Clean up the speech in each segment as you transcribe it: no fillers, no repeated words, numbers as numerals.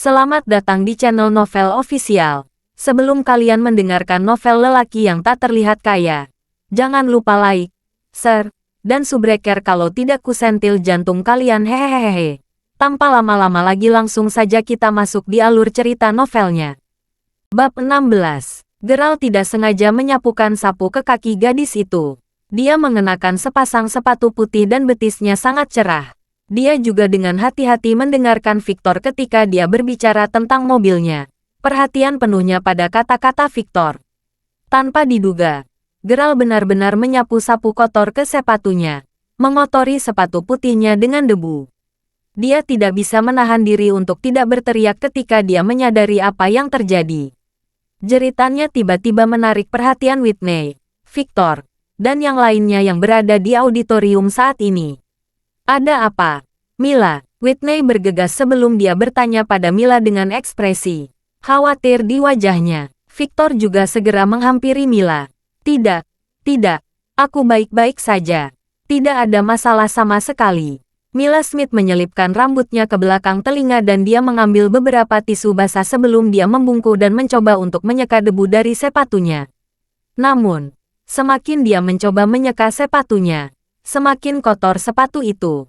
Selamat datang di channel Novel Official. Sebelum kalian mendengarkan novel lelaki yang tak terlihat kaya, jangan lupa like, share, dan subbreaker kalau tidak kusentil jantung kalian hehehehe. Tanpa lama-lama lagi langsung saja kita masuk di alur cerita novelnya. Bab 16. Geralt tidak sengaja menyapukan sapu ke kaki gadis itu. Dia mengenakan sepasang sepatu putih dan betisnya sangat cerah. Dia juga dengan hati-hati mendengarkan Victor ketika dia berbicara tentang mobilnya. Perhatian penuhnya pada kata-kata Victor. Tanpa diduga, Geralt benar-benar menyapu sapu kotor ke sepatunya, mengotori sepatu putihnya dengan debu. Dia tidak bisa menahan diri untuk tidak berteriak ketika dia menyadari apa yang terjadi. Jeritannya tiba-tiba menarik perhatian Whitney, Victor, dan yang lainnya yang berada di auditorium saat ini. Ada apa? Mila, Whitney bergegas sebelum dia bertanya pada Mila dengan ekspresi khawatir di wajahnya. Victor juga segera menghampiri Mila. Tidak, aku baik-baik saja. Tidak ada masalah sama sekali. Mila Smith menyelipkan rambutnya ke belakang telinga dan dia mengambil beberapa tisu basah sebelum dia membungkuk dan mencoba untuk menyeka debu dari sepatunya. Namun, semakin dia mencoba menyeka sepatunya, semakin kotor sepatu itu.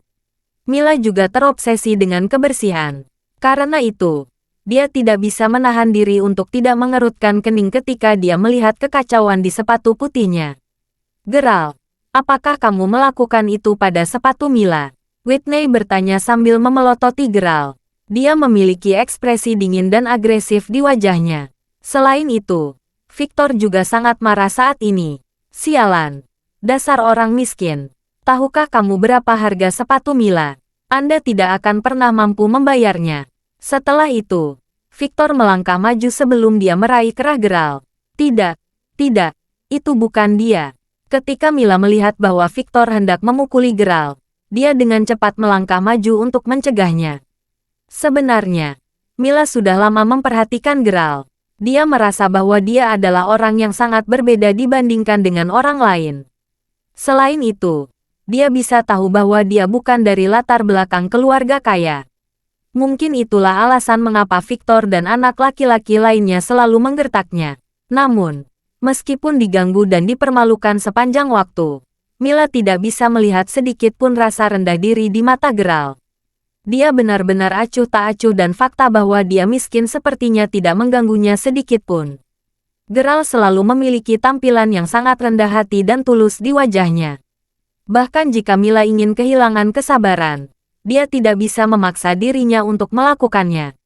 Mila juga terobsesi dengan kebersihan. Karena itu, dia tidak bisa menahan diri untuk tidak mengerutkan kening ketika dia melihat kekacauan di sepatu putihnya. Geralt, apakah kamu melakukan itu pada sepatu Mila? Whitney bertanya sambil memelototi Geralt. Dia memiliki ekspresi dingin dan agresif di wajahnya. Selain itu, Victor juga sangat marah saat ini. Sialan, dasar orang miskin. Tahukah kamu berapa harga sepatu Mila? Anda tidak akan pernah mampu membayarnya. Setelah itu, Victor melangkah maju sebelum dia meraih kerah Geralt. Tidak, itu bukan dia. Ketika Mila melihat bahwa Victor hendak memukuli Geralt, dia dengan cepat melangkah maju untuk mencegahnya. Sebenarnya, Mila sudah lama memperhatikan Geralt. Dia merasa bahwa dia adalah orang yang sangat berbeda dibandingkan dengan orang lain. Selain itu, dia bisa tahu bahwa dia bukan dari latar belakang keluarga kaya. Mungkin itulah alasan mengapa Victor dan anak laki-laki lainnya selalu menggertaknya. Namun, meskipun diganggu dan dipermalukan sepanjang waktu, Mila tidak bisa melihat sedikit pun rasa rendah diri di mata Geralt. Dia benar-benar acuh tak acuh dan fakta bahwa dia miskin sepertinya tidak mengganggunya sedikit pun. Geralt selalu memiliki tampilan yang sangat rendah hati dan tulus di wajahnya. Bahkan jika Mila ingin kehilangan kesabaran, dia tidak bisa memaksa dirinya untuk melakukannya.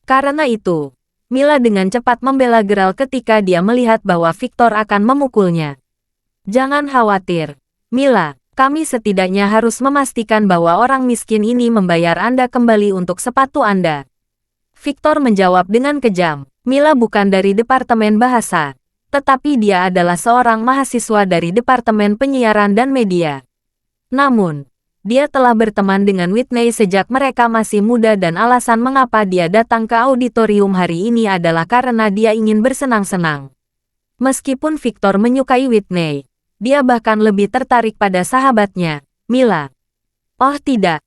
Karena itu, Mila dengan cepat membela Geralt ketika dia melihat bahwa Victor akan memukulnya. Jangan khawatir, Mila, kami setidaknya harus memastikan bahwa orang miskin ini membayar Anda kembali untuk sepatu Anda. Victor menjawab dengan kejam. Mila bukan dari Departemen Bahasa, tetapi dia adalah seorang mahasiswa dari Departemen Penyiaran dan Media. Namun, dia telah berteman dengan Whitney sejak mereka masih muda dan alasan mengapa dia datang ke auditorium hari ini adalah karena dia ingin bersenang-senang. Meskipun Victor menyukai Whitney, dia bahkan lebih tertarik pada sahabatnya, Mila. Oh tidak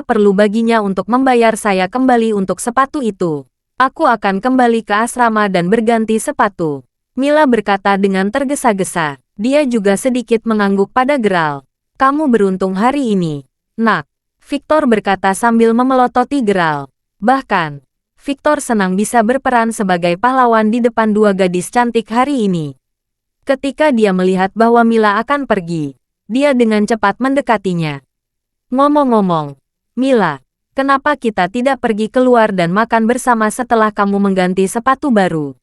perlu baginya untuk membayar saya kembali untuk sepatu itu. Aku akan kembali ke asrama dan berganti sepatu. Mila berkata dengan tergesa-gesa. Dia juga sedikit mengangguk pada Geralt. Kamu beruntung hari ini, nak. Victor berkata sambil memelototi Geralt. Bahkan, Victor senang bisa berperan sebagai pahlawan di depan dua gadis cantik hari ini. Ketika dia melihat bahwa Mila akan pergi, dia dengan cepat mendekatinya. Ngomong-ngomong, Mila, kenapa kita tidak pergi keluar dan makan bersama setelah kamu mengganti sepatu baru?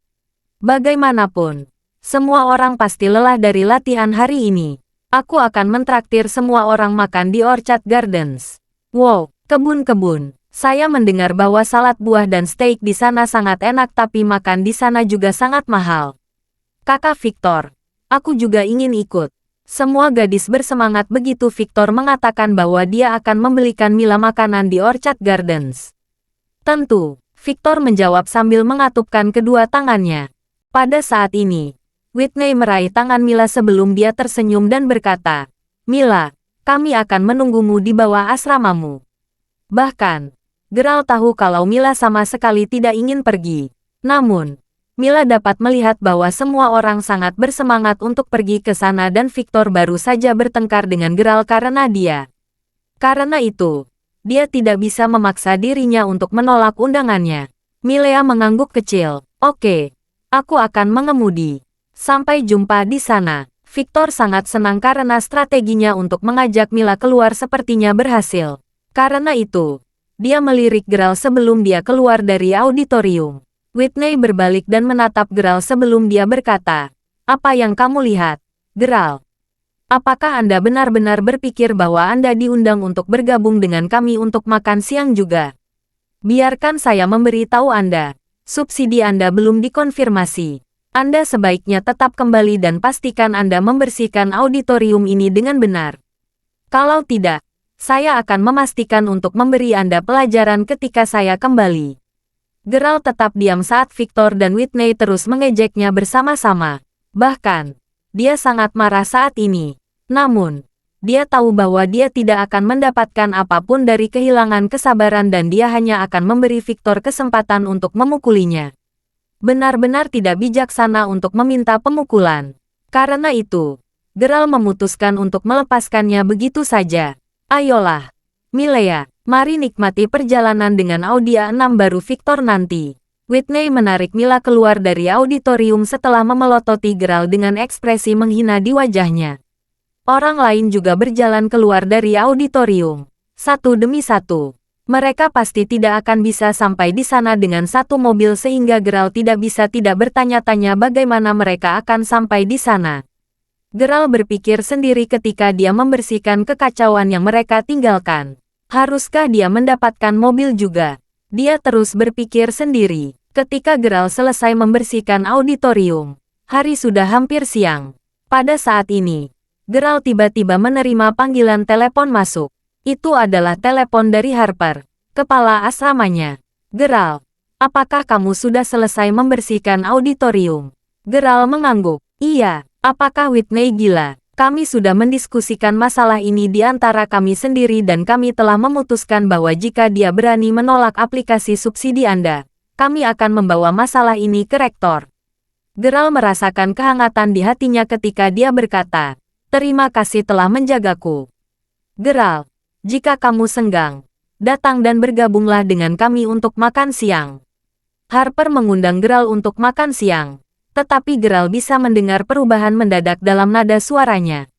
Bagaimanapun, semua orang pasti lelah dari latihan hari ini. Aku akan mentraktir semua orang makan di Orchard Gardens. Wow, kebun-kebun. Saya mendengar bahwa salad buah dan steak di sana sangat enak tapi makan di sana juga sangat mahal. Kakak Victor, aku juga ingin ikut. Semua gadis bersemangat begitu Victor mengatakan bahwa dia akan membelikan Mila makanan di Orchard Gardens. Tentu, Victor menjawab sambil mengatupkan kedua tangannya. Pada saat ini, Whitney meraih tangan Mila sebelum dia tersenyum dan berkata, Mila, kami akan menunggumu di bawah asramamu. Bahkan, Geralt tahu kalau Mila sama sekali tidak ingin pergi. Namun, Mila dapat melihat bahwa semua orang sangat bersemangat untuk pergi ke sana dan Victor baru saja bertengkar dengan Geralt karena dia. Karena itu, dia tidak bisa memaksa dirinya untuk menolak undangannya. Milea mengangguk kecil. Oke, aku akan mengemudi. Sampai jumpa di sana. Victor sangat senang karena strateginya untuk mengajak Mila keluar sepertinya berhasil. Karena itu, dia melirik Geralt sebelum dia keluar dari auditorium. Whitney berbalik dan menatap Geralt sebelum dia berkata, "Apa yang kamu lihat, Geralt? Apakah Anda benar-benar berpikir bahwa Anda diundang untuk bergabung dengan kami untuk makan siang juga? Biarkan saya memberitahu Anda, subsidi Anda belum dikonfirmasi. Anda sebaiknya tetap kembali dan pastikan Anda membersihkan auditorium ini dengan benar. Kalau tidak, saya akan memastikan untuk memberi Anda pelajaran ketika saya kembali." Geralt tetap diam saat Victor dan Whitney terus mengejeknya bersama-sama. Bahkan, dia sangat marah saat ini. Namun, dia tahu bahwa dia tidak akan mendapatkan apapun dari kehilangan kesabaran dan dia hanya akan memberi Victor kesempatan untuk memukulinya. Benar-benar tidak bijaksana untuk meminta pemukulan. Karena itu, Geralt memutuskan untuk melepaskannya begitu saja. Ayolah, Milea, mari nikmati perjalanan dengan Audia 6 baru Victor nanti. Whitney menarik Mila keluar dari auditorium setelah memelototi Geralt dengan ekspresi menghina di wajahnya. Orang lain juga berjalan keluar dari auditorium. Satu demi satu. Mereka pasti tidak akan bisa sampai di sana dengan satu mobil sehingga Geralt tidak bisa tidak bertanya-tanya bagaimana mereka akan sampai di sana. Geralt berpikir sendiri ketika dia membersihkan kekacauan yang mereka tinggalkan. Haruskah dia mendapatkan mobil juga? Dia terus berpikir sendiri. Ketika Geralt selesai membersihkan auditorium, hari sudah hampir siang. Pada saat ini, Geralt tiba-tiba menerima panggilan telepon masuk. Itu adalah telepon dari Harper, kepala asramanya. Geralt, apakah kamu sudah selesai membersihkan auditorium? Geralt mengangguk. Iya, apakah Whitney gila? Kami sudah mendiskusikan masalah ini di antara kami sendiri dan kami telah memutuskan bahwa jika dia berani menolak aplikasi subsidi Anda, kami akan membawa masalah ini ke rektor. Geralt merasakan kehangatan di hatinya ketika dia berkata, "Terima kasih telah menjagaku. Geralt, jika kamu senggang, datang dan bergabunglah dengan kami untuk makan siang." Harper mengundang Geralt untuk makan siang, tetapi Geralt bisa mendengar perubahan mendadak dalam nada suaranya.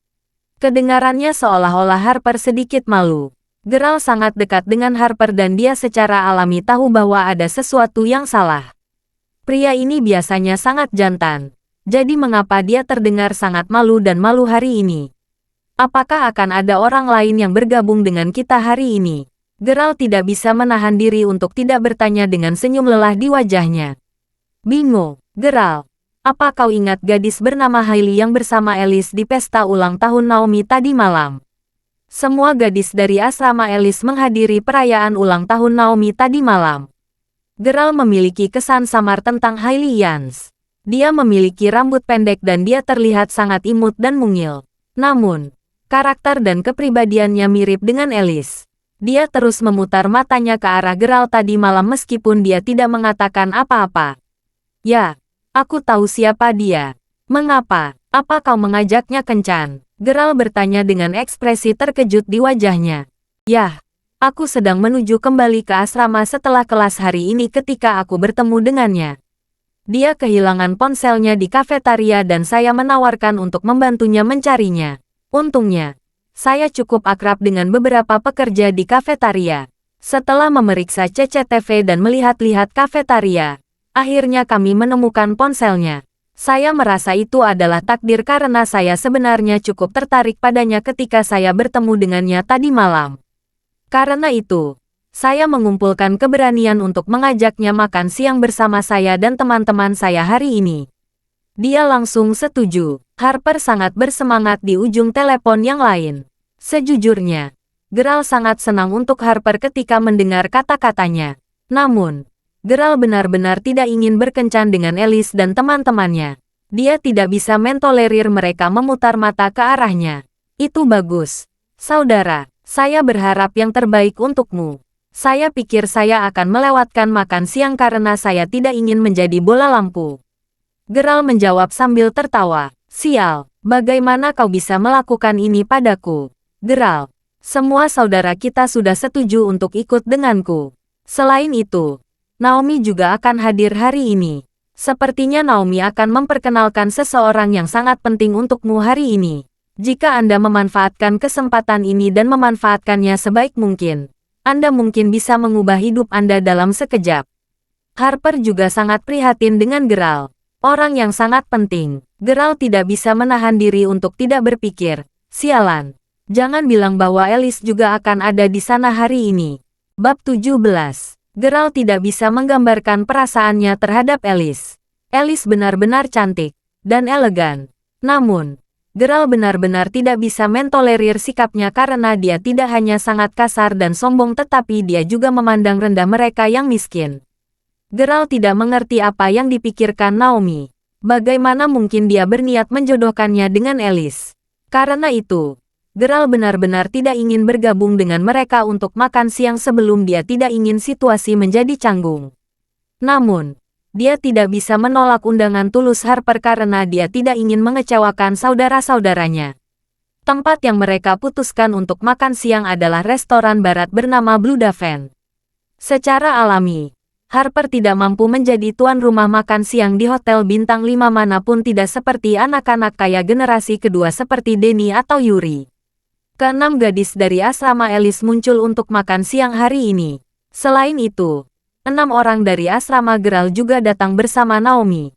Kedengarannya seolah-olah Harper sedikit malu. Geralt sangat dekat dengan Harper dan dia secara alami tahu bahwa ada sesuatu yang salah. Pria ini biasanya sangat jantan, jadi mengapa dia terdengar sangat malu dan malu hari ini? Apakah akan ada orang lain yang bergabung dengan kita hari ini? Geralt tidak bisa menahan diri untuk tidak bertanya dengan senyum lelah di wajahnya. Bingung, Geralt. Apa kau ingat gadis bernama Hailey yang bersama Alice di pesta ulang tahun Naomi tadi malam? Semua gadis dari asrama Alice menghadiri perayaan ulang tahun Naomi tadi malam. Geralt memiliki kesan samar tentang Hailey Yans. Dia memiliki rambut pendek dan dia terlihat sangat imut dan mungil. Namun, karakter dan kepribadiannya mirip dengan Alice. Dia terus memutar matanya ke arah Geralt tadi malam meskipun dia tidak mengatakan apa-apa. Ya, aku tahu siapa dia. Mengapa? Apa kau mengajaknya kencan? Geralt bertanya dengan ekspresi terkejut di wajahnya. Yah, aku sedang menuju kembali ke asrama setelah kelas hari ini ketika aku bertemu dengannya. Dia kehilangan ponselnya di kafetaria dan saya menawarkan untuk membantunya mencarinya. Untungnya, saya cukup akrab dengan beberapa pekerja di kafetaria. Setelah memeriksa CCTV dan melihat-lihat kafetaria, akhirnya kami menemukan ponselnya. Saya merasa itu adalah takdir karena saya sebenarnya cukup tertarik padanya ketika saya bertemu dengannya tadi malam. Karena itu, saya mengumpulkan keberanian untuk mengajaknya makan siang bersama saya dan teman-teman saya hari ini. Dia langsung setuju. Harper sangat bersemangat di ujung telepon yang lain. Sejujurnya, Geralt sangat senang untuk Harper ketika mendengar kata-katanya. Namun, Geralt benar-benar tidak ingin berkencan dengan Alice dan teman-temannya. Dia tidak bisa mentolerir mereka memutar mata ke arahnya. Itu bagus. Saudara, saya berharap yang terbaik untukmu. Saya pikir saya akan melewatkan makan siang karena saya tidak ingin menjadi bola lampu. Geralt menjawab sambil tertawa. Sial, bagaimana kau bisa melakukan ini padaku? Geralt, semua saudara kita sudah setuju untuk ikut denganku. Selain itu, Naomi juga akan hadir hari ini. Sepertinya Naomi akan memperkenalkan seseorang yang sangat penting untukmu hari ini. Jika Anda memanfaatkan kesempatan ini dan memanfaatkannya sebaik mungkin, Anda mungkin bisa mengubah hidup Anda dalam sekejap. Harper juga sangat prihatin dengan Geralt. Orang yang sangat penting. Geralt tidak bisa menahan diri untuk tidak berpikir. Sialan. Jangan bilang bahwa Alice juga akan ada di sana hari ini. Bab 17. Geralt tidak bisa menggambarkan perasaannya terhadap Alice. Alice benar-benar cantik dan elegan. Namun, Geralt benar-benar tidak bisa mentolerir sikapnya karena dia tidak hanya sangat kasar dan sombong tetapi dia juga memandang rendah mereka yang miskin. Geralt tidak mengerti apa yang dipikirkan Naomi. Bagaimana mungkin dia berniat menjodohkannya dengan Alice? Karena itu, Geralt benar-benar tidak ingin bergabung dengan mereka untuk makan siang sebelum dia tidak ingin situasi menjadi canggung. Namun, dia tidak bisa menolak undangan tulus Harper karena dia tidak ingin mengecewakan saudara-saudaranya. Tempat yang mereka putuskan untuk makan siang adalah restoran barat bernama Blue Daven. Secara alami, Harper tidak mampu menjadi tuan rumah makan siang di hotel bintang 5 manapun tidak seperti anak-anak kaya generasi kedua seperti Denny atau Yuri. Keenam gadis dari asrama Alice muncul untuk makan siang hari ini. Selain itu, 6 orang dari asrama Geralt juga datang bersama Naomi.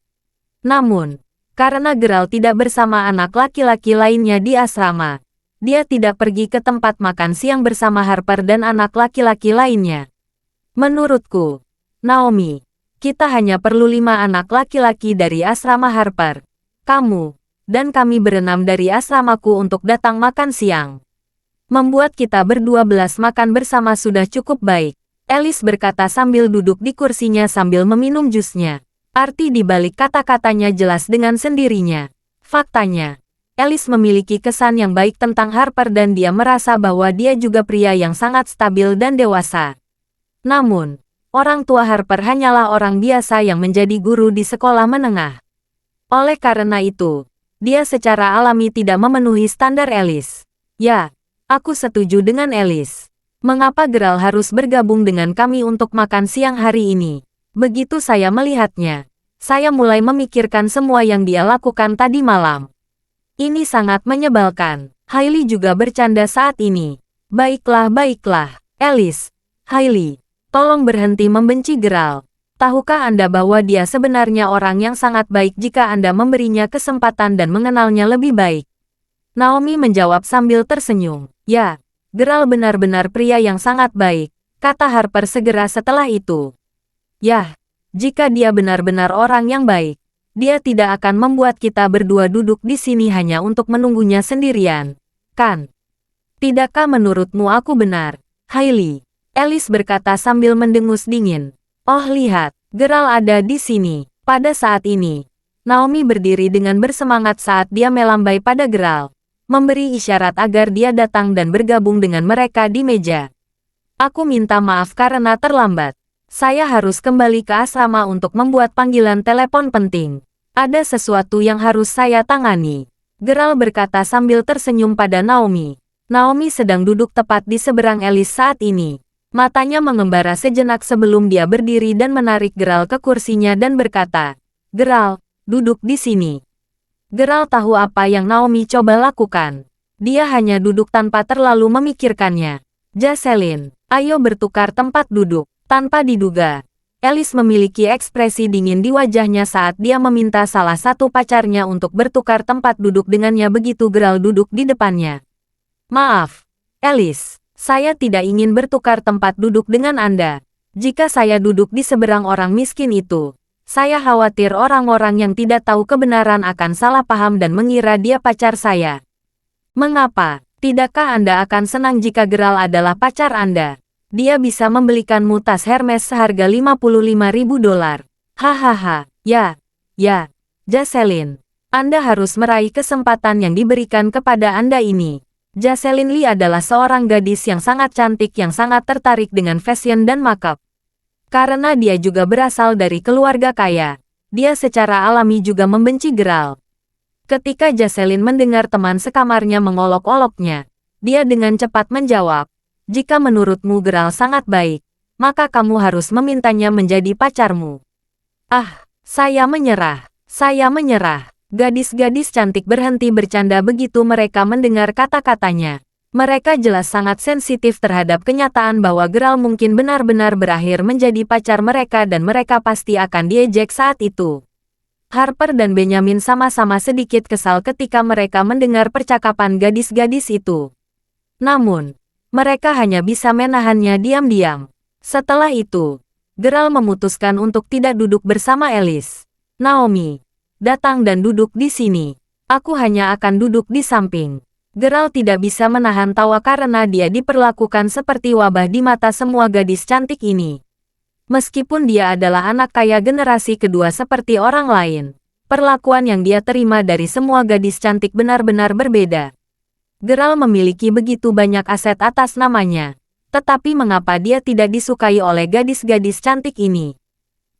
Namun, karena Geralt tidak bersama anak laki-laki lainnya di asrama, dia tidak pergi ke tempat makan siang bersama Harper dan anak laki-laki lainnya. Menurutku, Naomi, kita hanya perlu 5 anak laki-laki dari asrama Harper, kamu, dan kami berenam dari asramaku untuk datang makan siang. Membuat kita berdua belas makan bersama sudah cukup baik. Alice berkata sambil duduk di kursinya sambil meminum jusnya. Arti di balik kata-katanya jelas dengan sendirinya. Faktanya, Alice memiliki kesan yang baik tentang Harper dan dia merasa bahwa dia juga pria yang sangat stabil dan dewasa. Namun, orang tua Harper hanyalah orang biasa yang menjadi guru di sekolah menengah. Oleh karena itu, dia secara alami tidak memenuhi standar Alice. Ya, aku setuju dengan Alice. Mengapa Geralt harus bergabung dengan kami untuk makan siang hari ini? Begitu saya melihatnya, saya mulai memikirkan semua yang dia lakukan tadi malam. Ini sangat menyebalkan. Hailey juga bercanda saat ini. Baiklah, Alice. Hailey, tolong berhenti membenci Geralt. Tahukah Anda bahwa dia sebenarnya orang yang sangat baik jika Anda memberinya kesempatan dan mengenalnya lebih baik? Naomi menjawab sambil tersenyum. Ya. Geralt benar-benar pria yang sangat baik, kata Harper segera setelah itu. Yah, jika dia benar-benar orang yang baik, dia tidak akan membuat kita berdua duduk di sini hanya untuk menunggunya sendirian, kan? Tidakkah menurutmu aku benar, Hailey? Alice berkata sambil mendengus dingin. Oh lihat, Geralt ada di sini. Pada saat ini, Naomi berdiri dengan bersemangat saat dia melambai pada Geralt, memberi isyarat agar dia datang dan bergabung dengan mereka di meja. Aku minta maaf karena terlambat. Saya harus kembali ke asrama untuk membuat panggilan telepon penting. Ada sesuatu yang harus saya tangani. Geralt berkata sambil tersenyum pada Naomi. Naomi sedang duduk tepat di seberang Alice saat ini. Matanya mengembara sejenak sebelum dia berdiri dan menarik Geralt ke kursinya dan berkata, Geralt, duduk di sini. Geralt tahu apa yang Naomi coba lakukan. Dia hanya duduk tanpa terlalu memikirkannya. Jocelyn, ayo bertukar tempat duduk. Tanpa diduga, Alice memiliki ekspresi dingin di wajahnya saat dia meminta salah satu pacarnya untuk bertukar tempat duduk dengannya begitu Geralt duduk di depannya. Maaf, Alice, saya tidak ingin bertukar tempat duduk dengan Anda. Jika saya duduk di seberang orang miskin itu, saya khawatir orang-orang yang tidak tahu kebenaran akan salah paham dan mengira dia pacar saya. Mengapa? Tidakkah Anda akan senang jika Geralt adalah pacar Anda? Dia bisa membelikanmu tas Hermes seharga $55.000. Hahaha, ya, Jocelyn. Anda harus meraih kesempatan yang diberikan kepada Anda ini. Jocelyn Lee adalah seorang gadis yang sangat cantik yang sangat tertarik dengan fashion dan makeup. Karena dia juga berasal dari keluarga kaya, dia secara alami juga membenci Geralt. Ketika Jocelyn mendengar teman sekamarnya mengolok-oloknya, dia dengan cepat menjawab, "Jika menurutmu Geralt sangat baik, maka kamu harus memintanya menjadi pacarmu." "Ah, saya menyerah. Saya menyerah." Gadis-gadis cantik berhenti bercanda begitu mereka mendengar kata-katanya. Mereka jelas sangat sensitif terhadap kenyataan bahwa Geralt mungkin benar-benar berakhir menjadi pacar mereka dan mereka pasti akan diejek saat itu. Harper dan Benjamin sama-sama sedikit kesal ketika mereka mendengar percakapan gadis-gadis itu. Namun, mereka hanya bisa menahannya diam-diam. Setelah itu, Geralt memutuskan untuk tidak duduk bersama Alice. "Naomi, datang dan duduk di sini. Aku hanya akan duduk di samping." Geralt tidak bisa menahan tawa karena dia diperlakukan seperti wabah di mata semua gadis cantik ini. Meskipun dia adalah anak kaya generasi kedua seperti orang lain, perlakuan yang dia terima dari semua gadis cantik benar-benar berbeda. Geralt memiliki begitu banyak aset atas namanya, tetapi mengapa dia tidak disukai oleh gadis-gadis cantik ini?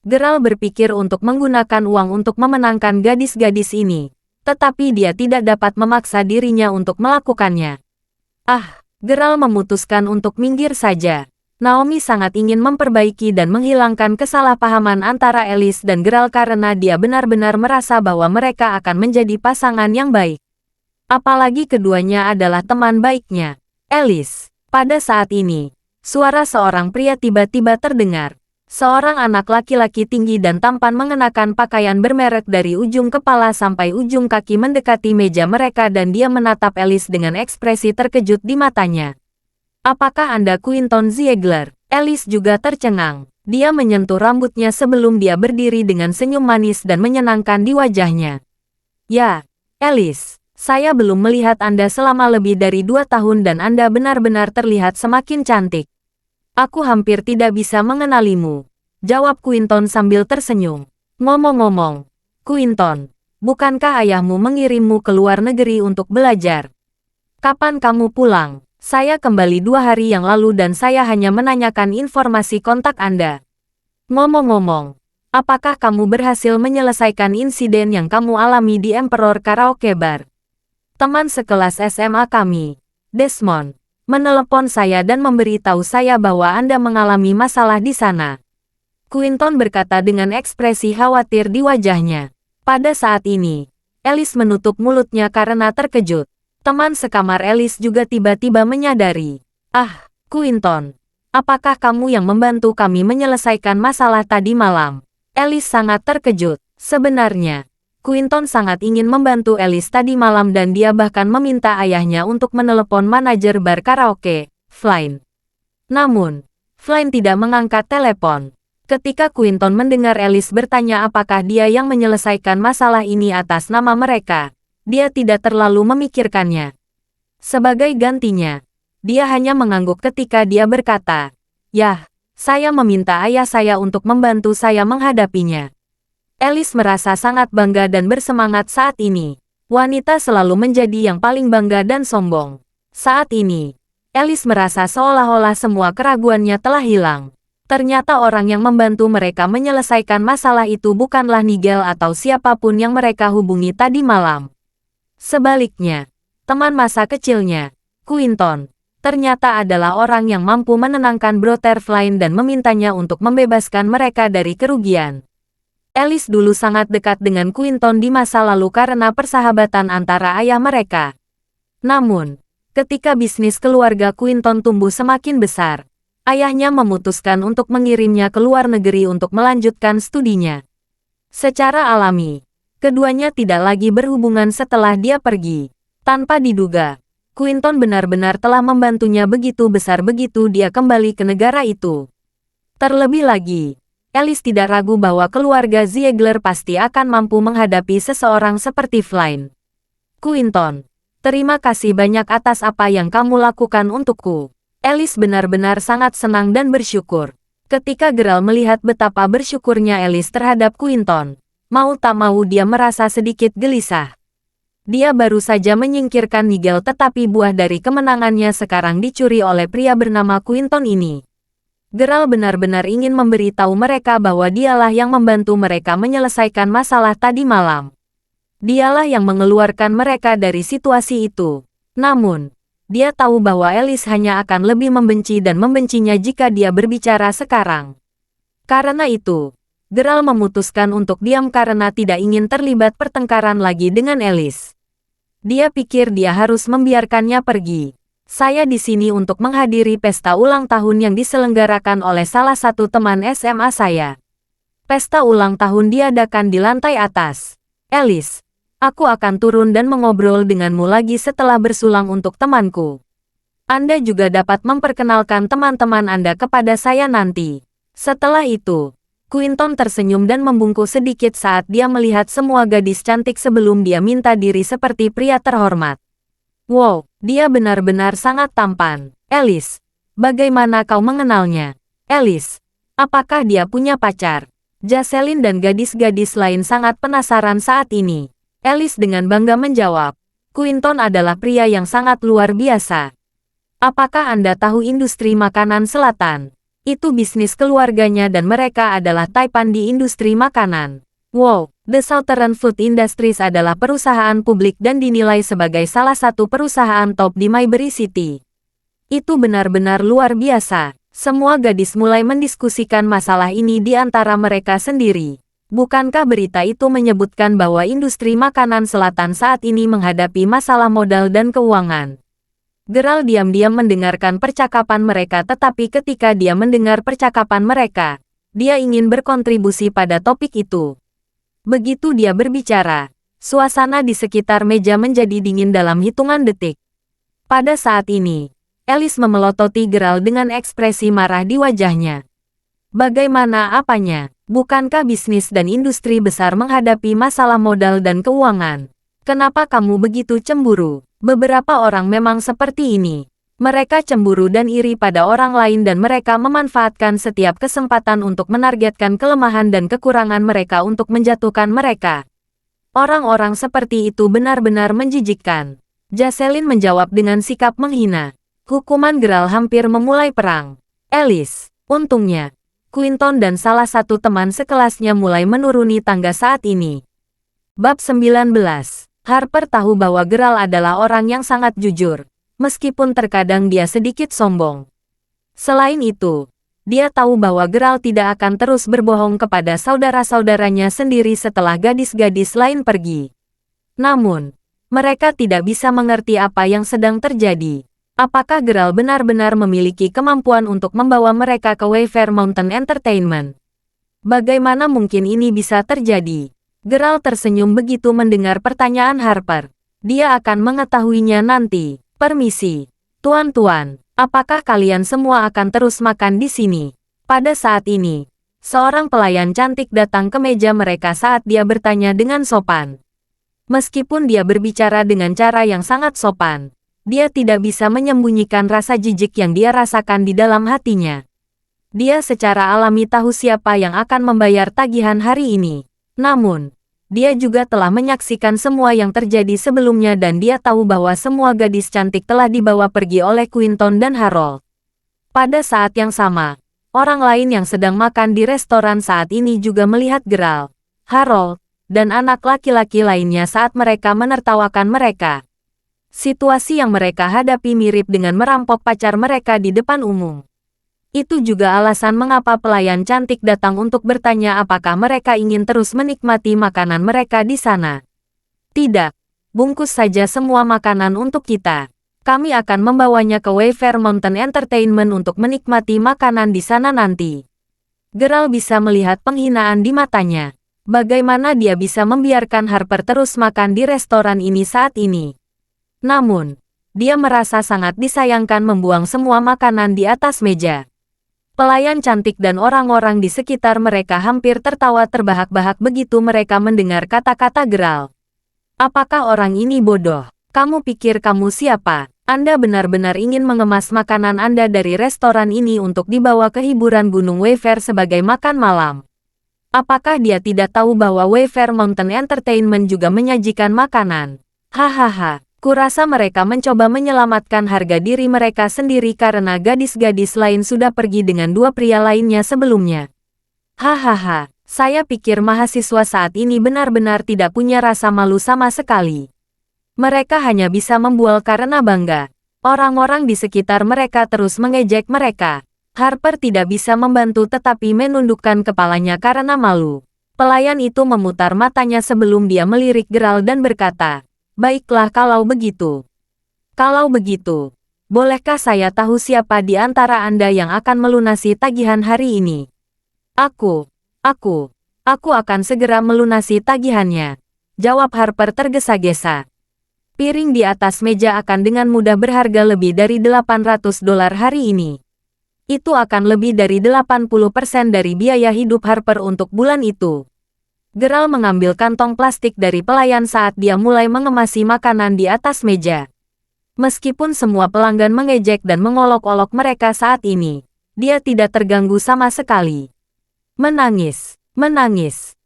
Geralt berpikir untuk menggunakan uang untuk memenangkan gadis-gadis ini, tetapi dia tidak dapat memaksa dirinya untuk melakukannya. Geralt memutuskan untuk minggir saja. Naomi sangat ingin memperbaiki dan menghilangkan kesalahpahaman antara Alice dan Geralt karena dia benar-benar merasa bahwa mereka akan menjadi pasangan yang baik. Apalagi keduanya adalah teman baiknya. "Alice." Pada saat ini, suara seorang pria tiba-tiba terdengar. Seorang anak laki-laki tinggi dan tampan mengenakan pakaian bermerek dari ujung kepala sampai ujung kaki mendekati meja mereka dan dia menatap Alice dengan ekspresi terkejut di matanya. "Apakah Anda Quinton Ziegler?" Alice juga tercengang. Dia menyentuh rambutnya sebelum dia berdiri dengan senyum manis dan menyenangkan di wajahnya. "Ya, Alice, saya belum melihat Anda selama lebih dari 2 tahun dan Anda benar-benar terlihat semakin cantik. Aku hampir tidak bisa mengenalimu," jawab Quinton sambil tersenyum. "Ngomong-ngomong, Quinton, bukankah ayahmu mengirimmu ke luar negeri untuk belajar? Kapan kamu pulang?" "Saya kembali 2 hari yang lalu dan saya hanya menanyakan informasi kontak Anda." "Ngomong-ngomong, apakah kamu berhasil menyelesaikan insiden yang kamu alami di Emperor Karaoke Bar? Teman sekelas SMA kami, Desmond, menelepon saya dan memberitahu saya bahwa Anda mengalami masalah di sana." Quinton berkata dengan ekspresi khawatir di wajahnya. Pada saat ini, Alice menutup mulutnya karena terkejut. Teman sekamar Alice juga tiba-tiba menyadari. Quinton, apakah kamu yang membantu kami menyelesaikan masalah tadi malam?" Alice sangat terkejut. Sebenarnya, Quinton sangat ingin membantu Alice tadi malam dan dia bahkan meminta ayahnya untuk menelepon manajer bar karaoke, Flynn. Namun, Flynn tidak mengangkat telepon. Ketika Quinton mendengar Alice bertanya apakah dia yang menyelesaikan masalah ini atas nama mereka, dia tidak terlalu memikirkannya. Sebagai gantinya, dia hanya mengangguk ketika dia berkata, "Yah, saya meminta ayah saya untuk membantu saya menghadapinya." Alice merasa sangat bangga dan bersemangat saat ini. Wanita selalu menjadi yang paling bangga dan sombong. Saat ini, Alice merasa seolah-olah semua keraguannya telah hilang. Ternyata orang yang membantu mereka menyelesaikan masalah itu bukanlah Nigel atau siapapun yang mereka hubungi tadi malam. Sebaliknya, teman masa kecilnya, Quinton, ternyata adalah orang yang mampu menenangkan Brother Flynn dan memintanya untuk membebaskan mereka dari kerugian. Alice dulu sangat dekat dengan Quinton di masa lalu karena persahabatan antara ayah mereka. Namun, ketika bisnis keluarga Quinton tumbuh semakin besar, ayahnya memutuskan untuk mengirimnya ke luar negeri untuk melanjutkan studinya. Secara alami, keduanya tidak lagi berhubungan setelah dia pergi. Tanpa diduga, Quinton benar-benar telah membantunya begitu besar begitu dia kembali ke negara itu. Terlebih lagi, Alice tidak ragu bahwa keluarga Ziegler pasti akan mampu menghadapi seseorang seperti Flynn. "Quinton, terima kasih banyak atas apa yang kamu lakukan untukku." Alice benar-benar sangat senang dan bersyukur. Ketika Geralt melihat betapa bersyukurnya Alice terhadap Quinton, mau tak mau dia merasa sedikit gelisah. Dia baru saja menyingkirkan Nigel tetapi buah dari kemenangannya sekarang dicuri oleh pria bernama Quinton ini. Geralt benar-benar ingin memberitahu mereka bahwa dialah yang membantu mereka menyelesaikan masalah tadi malam. Dialah yang mengeluarkan mereka dari situasi itu. Namun, dia tahu bahwa Alice hanya akan lebih membenci dan membencinya jika dia berbicara sekarang. Karena itu, Geralt memutuskan untuk diam karena tidak ingin terlibat pertengkaran lagi dengan Alice. Dia pikir dia harus membiarkannya pergi. Saya di sini untuk menghadiri pesta ulang tahun yang diselenggarakan oleh salah satu teman SMA saya. Pesta ulang tahun diadakan di lantai atas. Alice, aku akan turun dan mengobrol denganmu lagi setelah bersulang untuk temanku. Anda juga dapat memperkenalkan teman-teman Anda kepada saya nanti. Setelah itu, Quinton tersenyum dan membungkuk sedikit saat dia melihat semua gadis cantik sebelum dia minta diri seperti pria terhormat. Wow, dia benar-benar sangat tampan. Alice, bagaimana kau mengenalnya? Alice, apakah dia punya pacar? Jocelyn dan gadis-gadis lain sangat penasaran saat ini. Alice dengan bangga menjawab, Quinton adalah pria yang sangat luar biasa. Apakah Anda tahu industri makanan selatan? Itu bisnis keluarganya dan mereka adalah taipan di industri makanan. Wow, The Southern Food Industries adalah perusahaan publik dan dinilai sebagai salah satu perusahaan top di Maybury City. Itu benar-benar luar biasa. Semua gadis mulai mendiskusikan masalah ini di antara mereka sendiri. Bukankah berita itu menyebutkan bahwa industri makanan selatan saat ini menghadapi masalah modal dan keuangan? Geralt diam-diam mendengarkan percakapan mereka tetapi ketika dia mendengar percakapan mereka, dia ingin berkontribusi pada topik itu. Begitu dia berbicara, suasana di sekitar meja menjadi dingin dalam hitungan detik. Pada saat ini, Alice memelototi Geralt dengan ekspresi marah di wajahnya. Bagaimana apanya? Bukankah bisnis dan industri besar menghadapi masalah modal dan keuangan? Kenapa kamu begitu cemburu? Beberapa orang memang seperti ini. Mereka cemburu dan iri pada orang lain dan mereka memanfaatkan setiap kesempatan untuk menargetkan kelemahan dan kekurangan mereka untuk menjatuhkan mereka. Orang-orang seperti itu benar-benar menjijikkan. Jocelyn menjawab dengan sikap menghina. Hukuman Geralt hampir memulai perang. Alice, untungnya, Quinton dan salah satu teman sekelasnya mulai menuruni tangga saat ini. Bab 19. Harper tahu bahwa Geralt adalah orang yang sangat jujur. Meskipun terkadang dia sedikit sombong. Selain itu, dia tahu bahwa Geralt tidak akan terus berbohong kepada saudara-saudaranya sendiri setelah gadis-gadis lain pergi. Namun, mereka tidak bisa mengerti apa yang sedang terjadi. Apakah Geralt benar-benar memiliki kemampuan untuk membawa mereka ke Wayfair Mountain Entertainment? Bagaimana mungkin ini bisa terjadi? Geralt tersenyum begitu mendengar pertanyaan Harper. Dia akan mengetahuinya nanti. Permisi, tuan-tuan, apakah kalian semua akan terus makan di sini? Pada saat ini, seorang pelayan cantik datang ke meja mereka saat dia bertanya dengan sopan. Meskipun dia berbicara dengan cara yang sangat sopan, dia tidak bisa menyembunyikan rasa jijik yang dia rasakan di dalam hatinya. Dia secara alami tahu siapa yang akan membayar tagihan hari ini. Namun, dia juga telah menyaksikan semua yang terjadi sebelumnya dan dia tahu bahwa semua gadis cantik telah dibawa pergi oleh Quinton dan Harold. Pada saat yang sama, orang lain yang sedang makan di restoran saat ini juga melihat Geralt, Harold, dan anak laki-laki lainnya saat mereka menertawakan mereka. Situasi yang mereka hadapi mirip dengan merampok pacar mereka di depan umum. Itu juga alasan mengapa pelayan cantik datang untuk bertanya apakah mereka ingin terus menikmati makanan mereka di sana. Tidak, bungkus saja semua makanan untuk kita. Kami akan membawanya ke Wayfair Mountain Entertainment untuk menikmati makanan di sana nanti. Geralt bisa melihat penghinaan di matanya. Bagaimana dia bisa membiarkan Harper terus makan di restoran ini saat ini? Namun, dia merasa sangat disayangkan membuang semua makanan di atas meja. Pelayan cantik dan orang-orang di sekitar mereka hampir tertawa terbahak-bahak begitu mereka mendengar kata-kata Geralt. Apakah orang ini bodoh? Kamu pikir kamu siapa? Anda benar-benar ingin mengemas makanan Anda dari restoran ini untuk dibawa ke hiburan Gunung Wayfair sebagai makan malam. Apakah dia tidak tahu bahwa Wayfair Mountain Entertainment juga menyajikan makanan? Hahaha, kurasa mereka mencoba menyelamatkan harga diri mereka sendiri karena gadis-gadis lain sudah pergi dengan dua pria lainnya sebelumnya. Hahaha, saya pikir mahasiswa saat ini benar-benar tidak punya rasa malu sama sekali. Mereka hanya bisa membual karena bangga. Orang-orang di sekitar mereka terus mengejek mereka. Harper tidak bisa membantu tetapi menundukkan kepalanya karena malu. Pelayan itu memutar matanya sebelum dia melirik Geralt dan berkata, "Baiklah kalau begitu. Kalau begitu, bolehkah saya tahu siapa di antara Anda yang akan melunasi tagihan hari ini?" Aku akan segera melunasi tagihannya," jawab Harper tergesa-gesa. Piring di atas meja akan dengan mudah berharga lebih dari $800 hari ini. Itu akan lebih dari 80% dari biaya hidup Harper untuk bulan itu. Geralt mengambil kantong plastik dari pelayan saat dia mulai mengemasi makanan di atas meja. Meskipun semua pelanggan mengejek dan mengolok-olok mereka saat ini, dia tidak terganggu sama sekali. Menangis.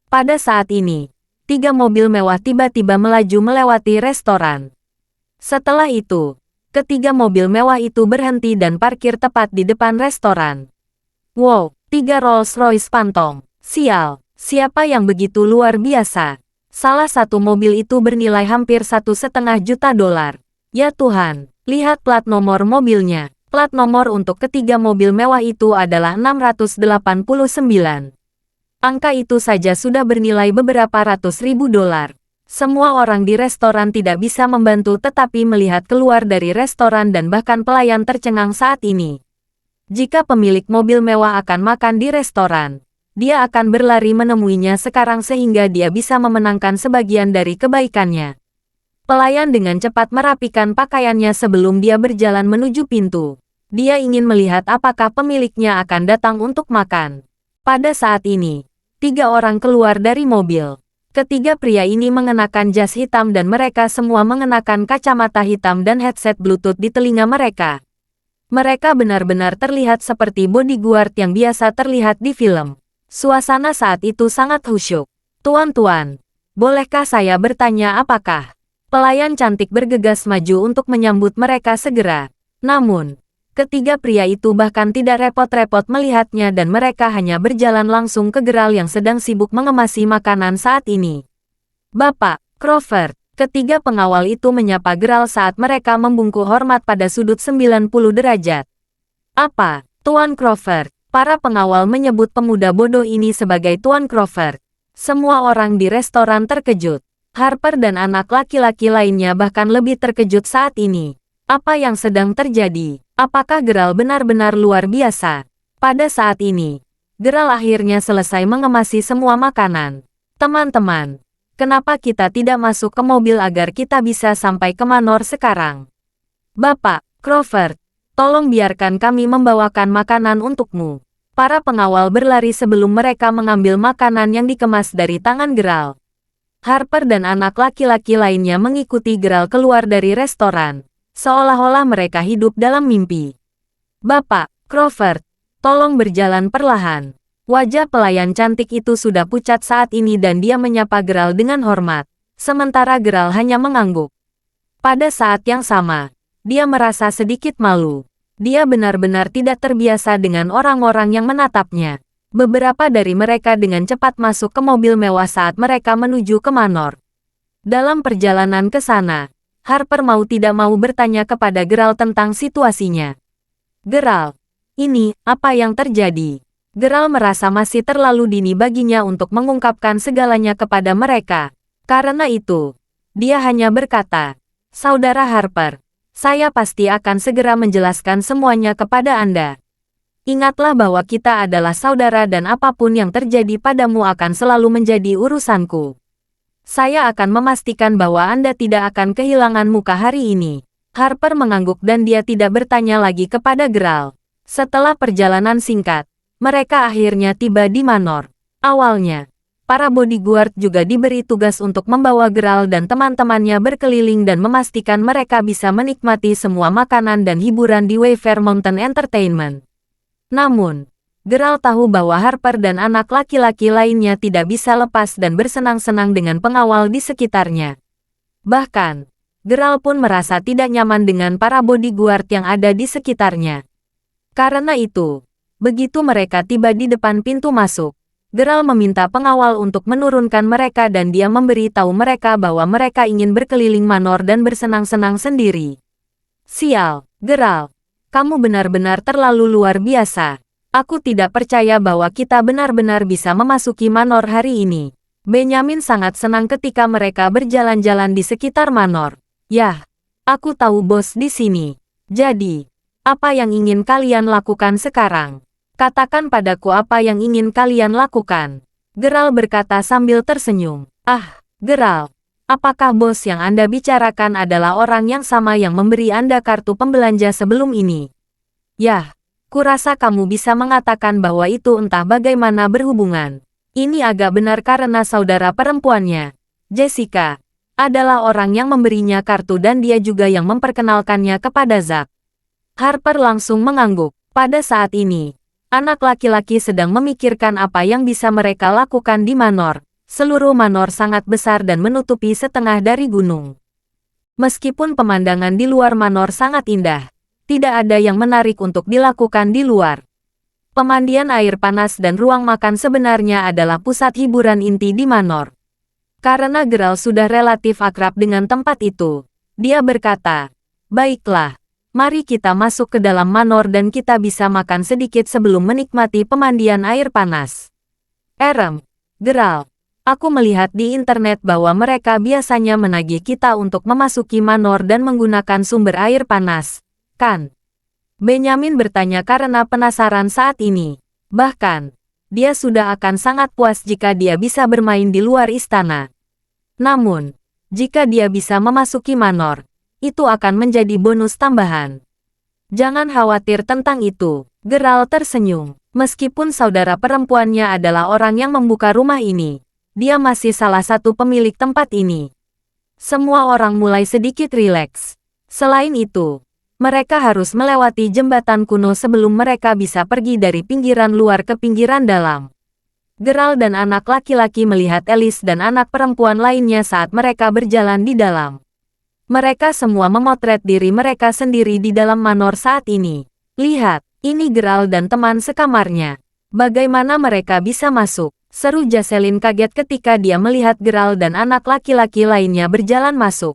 Pada saat ini, 3 mobil mewah tiba-tiba melaju melewati restoran. Setelah itu, ketiga mobil mewah itu berhenti dan parkir tepat di depan restoran. Wow, 3 Rolls-Royce Phantom. Sial. Siapa yang begitu luar biasa? Salah satu mobil itu bernilai hampir $1,5 juta. Ya Tuhan, lihat plat nomor mobilnya. Plat nomor untuk ketiga mobil mewah itu adalah 689. Angka itu saja sudah bernilai beberapa ratus ribu dolar. Semua orang di restoran tidak bisa membantu tetapi melihat keluar dari restoran dan bahkan pelayan tercengang saat ini. Jika pemilik mobil mewah akan makan di restoran, dia akan berlari menemuinya sekarang sehingga dia bisa memenangkan sebagian dari kebaikannya. Pelayan dengan cepat merapikan pakaiannya sebelum dia berjalan menuju pintu. Dia ingin melihat apakah pemiliknya akan datang untuk makan. Pada saat ini, 3 orang keluar dari mobil. Ketiga pria ini mengenakan jas hitam dan mereka semua mengenakan kacamata hitam dan headset Bluetooth di telinga mereka. Mereka benar-benar terlihat seperti bodyguard yang biasa terlihat di film. Suasana saat itu sangat khusyuk. "Tuan-tuan, bolehkah saya bertanya apakah?" Pelayan cantik bergegas maju untuk menyambut mereka segera. Namun, ketiga pria itu bahkan tidak repot-repot melihatnya dan mereka hanya berjalan langsung ke Geralt yang sedang sibuk mengemasi makanan saat ini. "Bapak, Crawford." Ketiga pengawal itu menyapa Geralt saat mereka membungkuk hormat pada sudut 90 derajat. "Apa, Tuan Crawford?" Para pengawal menyebut pemuda bodoh ini sebagai Tuan Crawford. Semua orang di restoran terkejut. Harper dan anak laki-laki lainnya bahkan lebih terkejut saat ini. Apa yang sedang terjadi? Apakah Geralt benar-benar luar biasa? Pada saat ini, Geralt akhirnya selesai mengemasi semua makanan. "Teman-teman, kenapa kita tidak masuk ke mobil agar kita bisa sampai ke Manor sekarang?" "Bapak, Crawford, tolong biarkan kami membawakan makanan untukmu." Para pengawal berlari sebelum mereka mengambil makanan yang dikemas dari tangan Geralt. Harper dan anak laki-laki lainnya mengikuti Geralt keluar dari restoran, seolah-olah mereka hidup dalam mimpi. "Bapak, Crawford, tolong berjalan perlahan." Wajah pelayan cantik itu sudah pucat saat ini dan dia menyapa Geralt dengan hormat, sementara Geralt hanya mengangguk. Pada saat yang sama, dia merasa sedikit malu. Dia benar-benar tidak terbiasa dengan orang-orang yang menatapnya. Beberapa dari mereka dengan cepat masuk ke mobil mewah saat mereka menuju ke Manor. Dalam perjalanan ke sana, Harper mau tidak mau bertanya kepada Geralt tentang situasinya. "Geralt, ini apa yang terjadi?" Geralt merasa masih terlalu dini baginya untuk mengungkapkan segalanya kepada mereka. Karena itu, dia hanya berkata, "Saudara Harper, saya pasti akan segera menjelaskan semuanya kepada Anda. Ingatlah bahwa kita adalah saudara dan apapun yang terjadi padamu akan selalu menjadi urusanku. Saya akan memastikan bahwa Anda tidak akan kehilangan muka hari ini." Harper mengangguk dan dia tidak bertanya lagi kepada Geralt. Setelah perjalanan singkat, mereka akhirnya tiba di Manor. Awalnya, para bodyguard juga diberi tugas untuk membawa Geralt dan teman-temannya berkeliling dan memastikan mereka bisa menikmati semua makanan dan hiburan di Wayfair Mountain Entertainment. Namun, Geralt tahu bahwa Harper dan anak laki-laki lainnya tidak bisa lepas dan bersenang-senang dengan pengawal di sekitarnya. Bahkan, Geralt pun merasa tidak nyaman dengan para bodyguard yang ada di sekitarnya. Karena itu, begitu mereka tiba di depan pintu masuk, Geralt meminta pengawal untuk menurunkan mereka dan dia memberi tahu mereka bahwa mereka ingin berkeliling manor dan bersenang-senang sendiri. Sial, Geralt. Kamu benar-benar terlalu luar biasa. Aku tidak percaya bahwa kita benar-benar bisa memasuki manor hari ini. Benyamin sangat senang ketika mereka berjalan-jalan di sekitar manor. Yah, aku tahu bos di sini. Jadi, apa yang ingin kalian lakukan sekarang? Katakan padaku apa yang ingin kalian lakukan. Geralt berkata sambil tersenyum. Ah, Geralt, apakah bos yang Anda bicarakan adalah orang yang sama yang memberi Anda kartu pembelanja sebelum ini? Yah, kurasa kamu bisa mengatakan bahwa itu entah bagaimana berhubungan. Ini agak benar karena saudara perempuannya, Jessica, adalah orang yang memberinya kartu dan dia juga yang memperkenalkannya kepada Zack. Harper langsung mengangguk. Pada saat ini, anak laki-laki sedang memikirkan apa yang bisa mereka lakukan di manor. Seluruh manor sangat besar dan menutupi setengah dari gunung. Meskipun pemandangan di luar manor sangat indah, tidak ada yang menarik untuk dilakukan di luar. Pemandian air panas dan ruang makan sebenarnya adalah pusat hiburan inti di manor. Karena Geralt sudah relatif akrab dengan tempat itu, dia berkata, "Baiklah, mari kita masuk ke dalam manor dan kita bisa makan sedikit sebelum menikmati pemandian air panas." Geralt, aku melihat di internet bahwa mereka biasanya menagih kita untuk memasuki manor dan menggunakan sumber air panas, kan? Benyamin bertanya karena penasaran saat ini. Bahkan, dia sudah akan sangat puas jika dia bisa bermain di luar istana. Namun, jika dia bisa memasuki manor, itu akan menjadi bonus tambahan. Jangan khawatir tentang itu, Geralt tersenyum. Meskipun saudara perempuannya adalah orang yang membuka rumah ini, dia masih salah satu pemilik tempat ini. Semua orang mulai sedikit rileks. Selain itu, mereka harus melewati jembatan kuno sebelum mereka bisa pergi dari pinggiran luar ke pinggiran dalam. Geralt dan anak laki-laki melihat Alice dan anak perempuan lainnya saat mereka berjalan di dalam. Mereka semua memotret diri mereka sendiri di dalam manor saat ini. Lihat, ini Geralt dan teman sekamarnya. Bagaimana mereka bisa masuk? Seru Jocelyn kaget ketika dia melihat Geralt dan anak laki-laki lainnya berjalan masuk.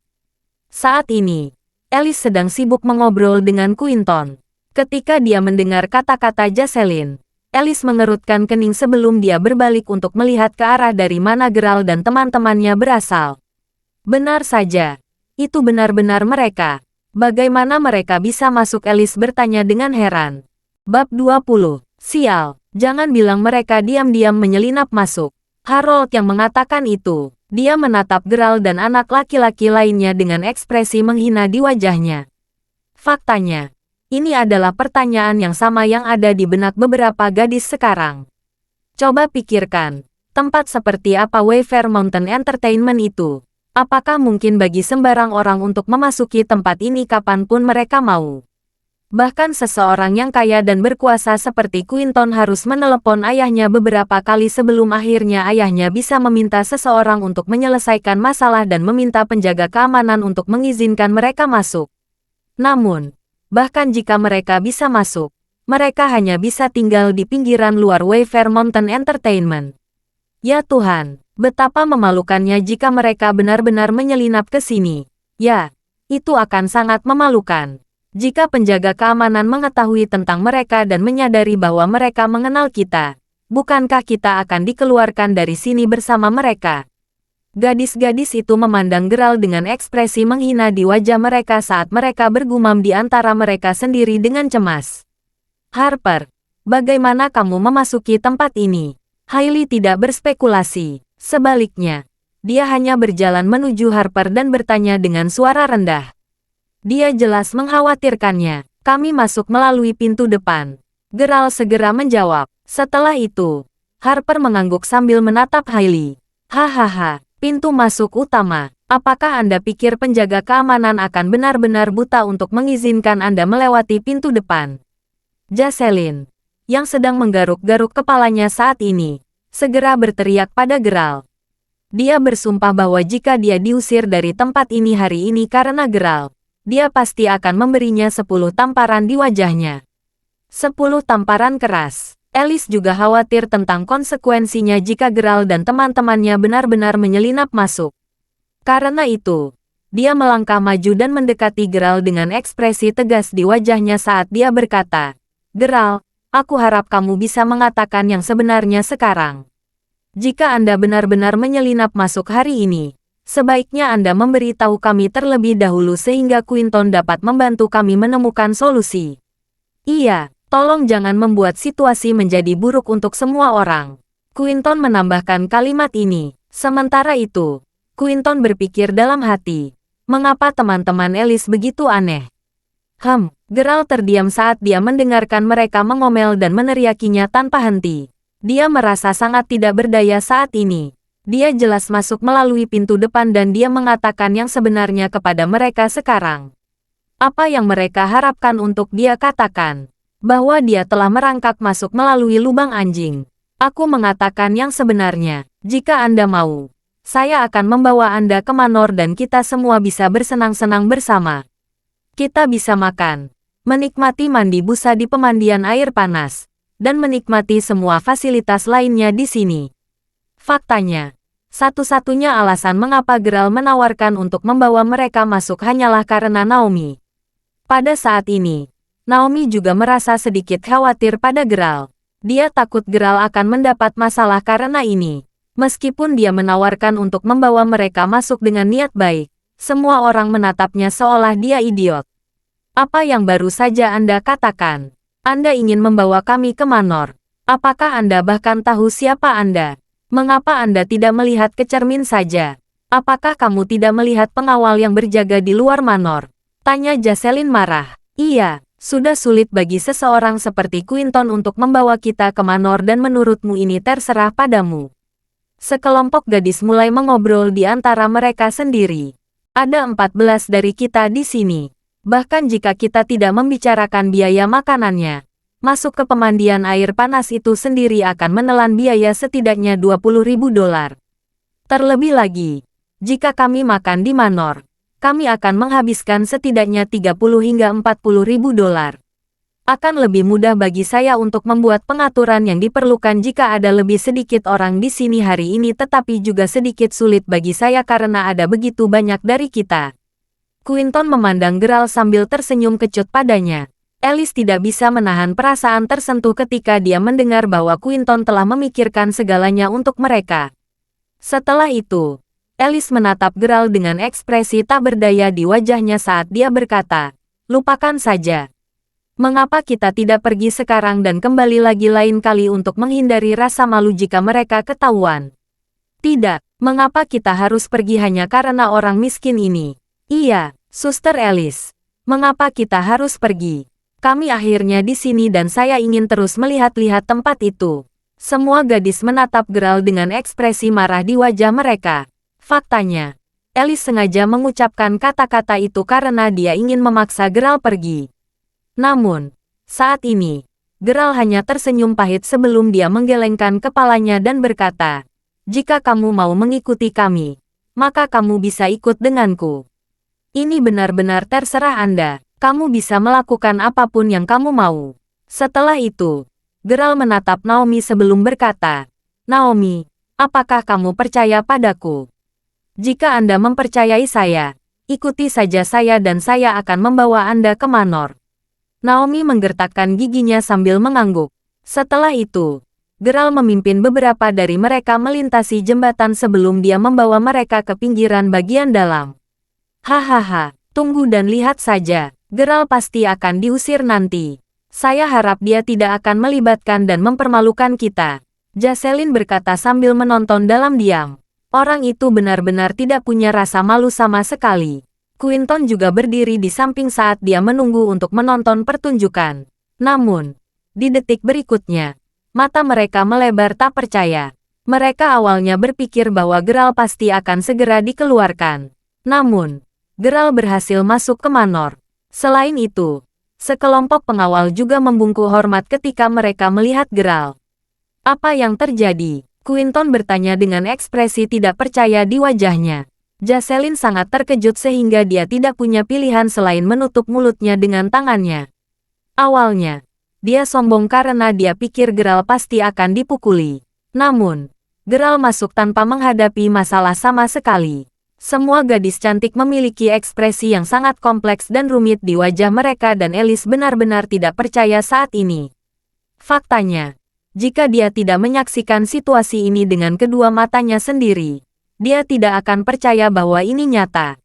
Saat ini, Alice sedang sibuk mengobrol dengan Quinton. Ketika dia mendengar kata-kata Jocelyn, Alice mengerutkan kening sebelum dia berbalik untuk melihat ke arah dari mana Geralt dan teman-temannya berasal. Benar saja, itu benar-benar mereka. Bagaimana mereka bisa masuk? Alice bertanya dengan heran. Bab 20. Sial, jangan bilang mereka diam-diam menyelinap masuk. Harold yang mengatakan itu. Dia menatap Geralt dan anak laki-laki lainnya dengan ekspresi menghina di wajahnya. Faktanya, ini adalah pertanyaan yang sama yang ada di benak beberapa gadis sekarang. Coba pikirkan, tempat seperti apa Wayfair Mountain Entertainment itu? Apakah mungkin bagi sembarang orang untuk memasuki tempat ini kapanpun mereka mau? Bahkan seseorang yang kaya dan berkuasa seperti Quinton harus menelepon ayahnya beberapa kali sebelum akhirnya ayahnya bisa meminta seseorang untuk menyelesaikan masalah dan meminta penjaga keamanan untuk mengizinkan mereka masuk. Namun, bahkan jika mereka bisa masuk, mereka hanya bisa tinggal di pinggiran luar Wayfair Mountain Entertainment. Ya Tuhan, betapa memalukannya jika mereka benar-benar menyelinap ke sini. Ya, itu akan sangat memalukan. Jika penjaga keamanan mengetahui tentang mereka dan menyadari bahwa mereka mengenal kita, bukankah kita akan dikeluarkan dari sini bersama mereka? Gadis-gadis itu memandang Geralt dengan ekspresi menghina di wajah mereka saat mereka bergumam di antara mereka sendiri dengan cemas. Harper, bagaimana kamu memasuki tempat ini? Hailey tidak berspekulasi. Sebaliknya, dia hanya berjalan menuju Harper dan bertanya dengan suara rendah. Dia jelas mengkhawatirkannya. Kami masuk melalui pintu depan. Geralt segera menjawab. Setelah itu, Harper mengangguk sambil menatap Hailey. Hahaha, pintu masuk utama. Apakah Anda pikir penjaga keamanan akan benar-benar buta untuk mengizinkan Anda melewati pintu depan? Jocelyn, yang sedang menggaruk-garuk kepalanya saat ini, segera berteriak pada Geralt. Dia bersumpah bahwa jika dia diusir dari tempat ini hari ini karena Geralt, dia pasti akan memberinya 10 tamparan di wajahnya. 10 tamparan keras. Alice juga khawatir tentang konsekuensinya jika Geralt dan teman-temannya benar-benar menyelinap masuk. Karena itu, dia melangkah maju dan mendekati Geralt dengan ekspresi tegas di wajahnya saat dia berkata, "Geralt, aku harap kamu bisa mengatakan yang sebenarnya sekarang. Jika Anda benar-benar menyelinap masuk hari ini, sebaiknya Anda memberitahu kami terlebih dahulu sehingga Quinton dapat membantu kami menemukan solusi. Iya, tolong jangan membuat situasi menjadi buruk untuk semua orang." Quinton menambahkan kalimat ini. Sementara itu, Quinton berpikir dalam hati, mengapa teman-teman Alice begitu aneh? Geralt terdiam saat dia mendengarkan mereka mengomel dan meneriakinya tanpa henti. Dia merasa sangat tidak berdaya saat ini. Dia jelas masuk melalui pintu depan dan dia mengatakan yang sebenarnya kepada mereka sekarang. Apa yang mereka harapkan untuk dia katakan? Bahwa dia telah merangkak masuk melalui lubang anjing. Aku mengatakan yang sebenarnya. Jika Anda mau, saya akan membawa Anda ke Manor dan kita semua bisa bersenang-senang bersama. Kita bisa makan, menikmati mandi busa di pemandian air panas, dan menikmati semua fasilitas lainnya di sini. Faktanya, satu-satunya alasan mengapa Geralt menawarkan untuk membawa mereka masuk hanyalah karena Naomi. Pada saat ini, Naomi juga merasa sedikit khawatir pada Geralt. Dia takut Geralt akan mendapat masalah karena ini. Meskipun dia menawarkan untuk membawa mereka masuk dengan niat baik, semua orang menatapnya seolah dia idiot. Apa yang baru saja Anda katakan? Anda ingin membawa kami ke Manor. Apakah Anda bahkan tahu siapa Anda? Mengapa Anda tidak melihat ke cermin saja? Apakah kamu tidak melihat pengawal yang berjaga di luar Manor? Tanya Jocelyn marah. Iya, sudah sulit bagi seseorang seperti Quinton untuk membawa kita ke Manor dan menurutmu ini terserah padamu. Sekelompok gadis mulai mengobrol di antara mereka sendiri. Ada 14 dari kita di sini. Bahkan jika kita tidak membicarakan biaya makanannya, masuk ke pemandian air panas itu sendiri akan menelan biaya setidaknya $20.000. Terlebih lagi, jika kami makan di Manor, kami akan menghabiskan setidaknya $30 hingga $40.000. Akan lebih mudah bagi saya untuk membuat pengaturan yang diperlukan jika ada lebih sedikit orang di sini hari ini, tetapi juga sedikit sulit bagi saya karena ada begitu banyak dari kita. Quinton memandang Geralt sambil tersenyum kecut padanya. Alice tidak bisa menahan perasaan tersentuh ketika dia mendengar bahwa Quinton telah memikirkan segalanya untuk mereka. Setelah itu, Alice menatap Geralt dengan ekspresi tak berdaya di wajahnya saat dia berkata, "Lupakan saja. Mengapa kita tidak pergi sekarang dan kembali lagi lain kali untuk menghindari rasa malu jika mereka ketahuan? Tidak, mengapa kita harus pergi hanya karena orang miskin ini? Iya, Suster Alice. Mengapa kita harus pergi? Kami akhirnya di sini dan saya ingin terus melihat-lihat tempat itu." Semua gadis menatap Geralt dengan ekspresi marah di wajah mereka. Faktanya, Alice sengaja mengucapkan kata-kata itu karena dia ingin memaksa Geralt pergi. Namun, saat ini, Geralt hanya tersenyum pahit sebelum dia menggelengkan kepalanya dan berkata, "Jika kamu mau mengikuti kami, maka kamu bisa ikut denganku. Ini benar-benar terserah Anda, kamu bisa melakukan apapun yang kamu mau." Setelah itu, Geralt menatap Naomi sebelum berkata, "Naomi, apakah kamu percaya padaku? Jika Anda mempercayai saya, ikuti saja saya dan saya akan membawa Anda ke Manor." Naomi menggertakkan giginya sambil mengangguk. Setelah itu, Geralt memimpin beberapa dari mereka melintasi jembatan sebelum dia membawa mereka ke pinggiran bagian dalam. "Hahaha, tunggu dan lihat saja. Geralt pasti akan diusir nanti. Saya harap dia tidak akan melibatkan dan mempermalukan kita." Jocelyn berkata sambil menonton dalam diam. Orang itu benar-benar tidak punya rasa malu sama sekali. Quinton juga berdiri di samping saat dia menunggu untuk menonton pertunjukan. Namun, di detik berikutnya, mata mereka melebar tak percaya. Mereka awalnya berpikir bahwa Geralt pasti akan segera dikeluarkan. Namun, Geralt berhasil masuk ke Manor. Selain itu, sekelompok pengawal juga membungkuk hormat ketika mereka melihat Geralt. "Apa yang terjadi?" Quinton bertanya dengan ekspresi tidak percaya di wajahnya. Jocelyn sangat terkejut sehingga dia tidak punya pilihan selain menutup mulutnya dengan tangannya. Awalnya, dia sombong karena dia pikir Geralt pasti akan dipukuli. Namun, Geralt masuk tanpa menghadapi masalah sama sekali. Semua gadis cantik memiliki ekspresi yang sangat kompleks dan rumit di wajah mereka dan Alice benar-benar tidak percaya saat ini. Faktanya, jika dia tidak menyaksikan situasi ini dengan kedua matanya sendiri, dia tidak akan percaya bahwa ini nyata.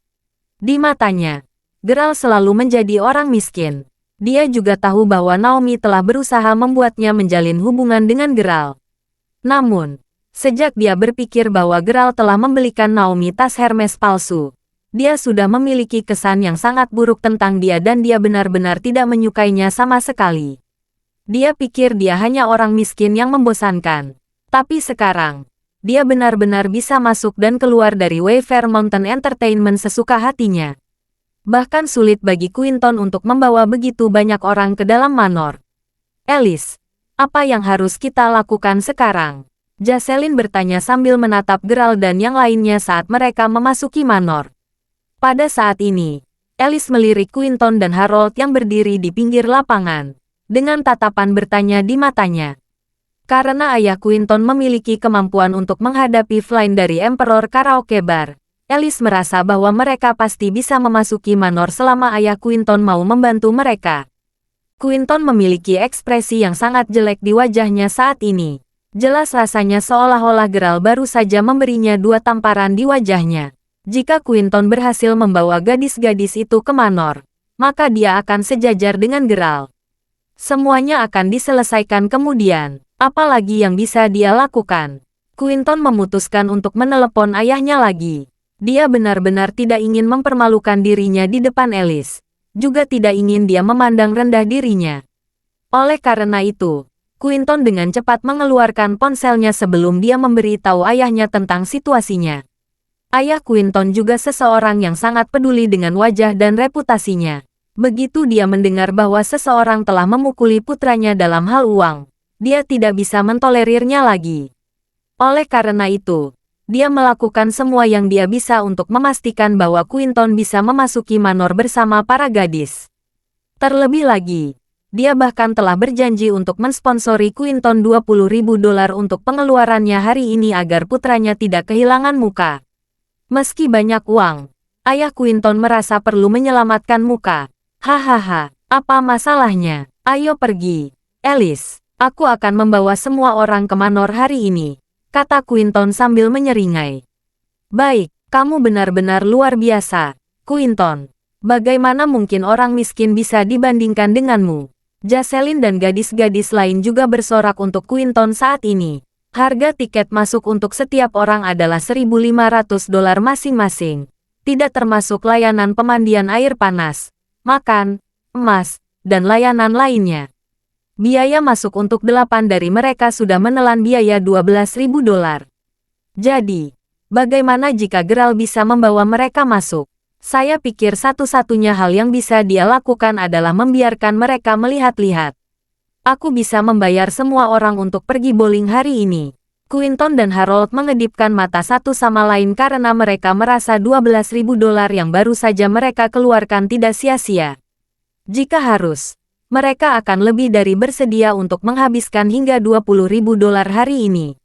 Di matanya, Geralt selalu menjadi orang miskin. Dia juga tahu bahwa Naomi telah berusaha membuatnya menjalin hubungan dengan Geralt. Namun, sejak dia berpikir bahwa Geralt telah membelikan Naomi tas Hermes palsu, dia sudah memiliki kesan yang sangat buruk tentang dia dan dia benar-benar tidak menyukainya sama sekali. Dia pikir dia hanya orang miskin yang membosankan. Tapi sekarang, dia benar-benar bisa masuk dan keluar dari Wayfair Mountain Entertainment sesuka hatinya. Bahkan sulit bagi Quinton untuk membawa begitu banyak orang ke dalam manor. Alice, apa yang harus kita lakukan sekarang? Jocelyn bertanya sambil menatap Geralt dan yang lainnya saat mereka memasuki manor. Pada saat ini, Alice melirik Quinton dan Harold yang berdiri di pinggir lapangan, dengan tatapan bertanya di matanya. Karena ayah Quinton memiliki kemampuan untuk menghadapi Flynn dari Emperor Karaoke Bar, Alice merasa bahwa mereka pasti bisa memasuki manor selama ayah Quinton mau membantu mereka. Quinton memiliki ekspresi yang sangat jelek di wajahnya saat ini. Jelas rasanya seolah-olah Geralt baru saja memberinya 2 tamparan di wajahnya. Jika Quinton berhasil membawa gadis-gadis itu ke manor, maka dia akan sejajar dengan Geralt. Semuanya akan diselesaikan kemudian. Apalagi yang bisa dia lakukan? Quinton memutuskan untuk menelepon ayahnya lagi. Dia benar-benar tidak ingin mempermalukan dirinya di depan Alice. Juga tidak ingin dia memandang rendah dirinya. Oleh karena itu, Quinton dengan cepat mengeluarkan ponselnya sebelum dia memberi tahu ayahnya tentang situasinya. Ayah Quinton juga seseorang yang sangat peduli dengan wajah dan reputasinya. Begitu dia mendengar bahwa seseorang telah memukuli putranya dalam hal uang, dia tidak bisa mentolerirnya lagi. Oleh karena itu, dia melakukan semua yang dia bisa untuk memastikan bahwa Quinton bisa memasuki manor bersama para gadis. Terlebih lagi, dia bahkan telah berjanji untuk mensponsori Quinton $20.000 untuk pengeluarannya hari ini agar putranya tidak kehilangan muka. Meski banyak uang, ayah Quinton merasa perlu menyelamatkan muka. Hahaha, apa masalahnya? Ayo pergi. Alice, aku akan membawa semua orang ke manor hari ini, kata Quinton sambil menyeringai. Baik, kamu benar-benar luar biasa, Quinton. Bagaimana mungkin orang miskin bisa dibandingkan denganmu? Jocelyn dan gadis-gadis lain juga bersorak untuk Quinton saat ini. Harga tiket masuk untuk setiap orang adalah $1.500 masing-masing. Tidak termasuk layanan pemandian air panas, makan, emas, dan layanan lainnya. Biaya masuk untuk 8 dari mereka sudah menelan biaya $12.000. Jadi, bagaimana jika Geralt bisa membawa mereka masuk? Saya pikir satu-satunya hal yang bisa dia lakukan adalah membiarkan mereka melihat-lihat. Aku bisa membayar semua orang untuk pergi bowling hari ini. Quinton dan Harold mengedipkan mata satu sama lain karena mereka merasa $12.000 yang baru saja mereka keluarkan tidak sia-sia. Jika harus, mereka akan lebih dari bersedia untuk menghabiskan hingga $20.000 hari ini.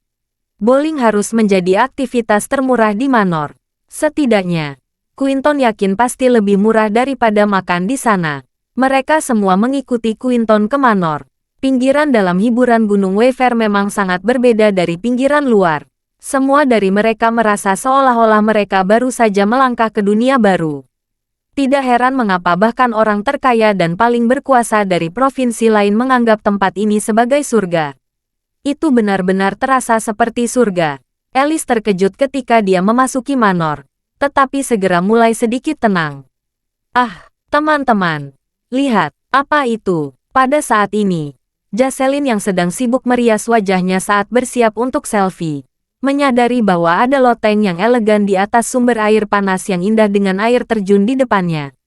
Bowling harus menjadi aktivitas termurah di manor. Setidaknya, Quinton yakin pasti lebih murah daripada makan di sana. Mereka semua mengikuti Quinton ke manor. Pinggiran dalam hiburan Gunung Wayfair memang sangat berbeda dari pinggiran luar. Semua dari mereka merasa seolah-olah mereka baru saja melangkah ke dunia baru. Tidak heran mengapa bahkan orang terkaya dan paling berkuasa dari provinsi lain menganggap tempat ini sebagai surga. Itu benar-benar terasa seperti surga. Alice terkejut ketika dia memasuki manor, tetapi segera mulai sedikit tenang. Ah, teman-teman, lihat, apa itu? Pada saat ini, Jocelyn yang sedang sibuk merias wajahnya saat bersiap untuk selfie, menyadari bahwa ada loteng yang elegan di atas sumber air panas yang indah dengan air terjun di depannya.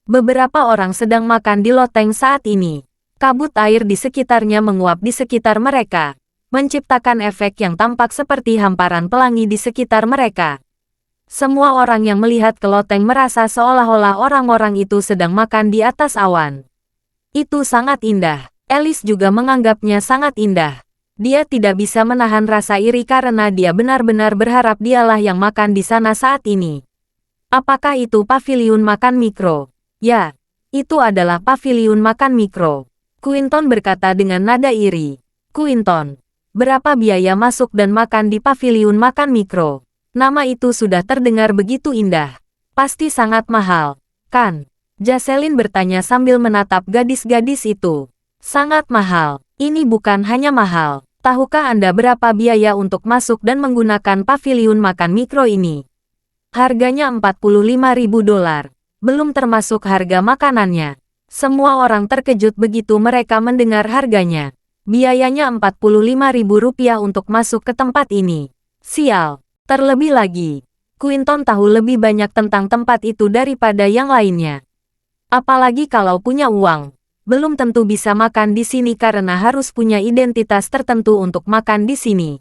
Beberapa orang sedang makan di loteng saat ini. Kabut air di sekitarnya menguap di sekitar mereka, menciptakan efek yang tampak seperti hamparan pelangi di sekitar mereka. Semua orang yang melihat keloteng merasa seolah-olah orang-orang itu sedang makan di atas awan. Itu sangat indah. Alice juga menganggapnya sangat indah. Dia tidak bisa menahan rasa iri karena dia benar-benar berharap dialah yang makan di sana saat ini. Apakah itu paviliun makan mikro? Ya, itu adalah paviliun makan mikro. Quinton berkata dengan nada iri. Quinton, berapa biaya masuk dan makan di paviliun makan mikro? Nama itu sudah terdengar begitu indah. Pasti sangat mahal, kan? Jocelyn bertanya sambil menatap gadis-gadis itu. Sangat mahal. Ini bukan hanya mahal. Tahukah Anda berapa biaya untuk masuk dan menggunakan paviliun makan mikro ini? Harganya $45.000. Belum termasuk harga makanannya. Semua orang terkejut begitu mereka mendengar harganya. Biayanya $45.000 untuk masuk ke tempat ini. Sial. Terlebih lagi, Quinton tahu lebih banyak tentang tempat itu daripada yang lainnya. Apalagi kalau punya uang, belum tentu bisa makan di sini karena harus punya identitas tertentu untuk makan di sini.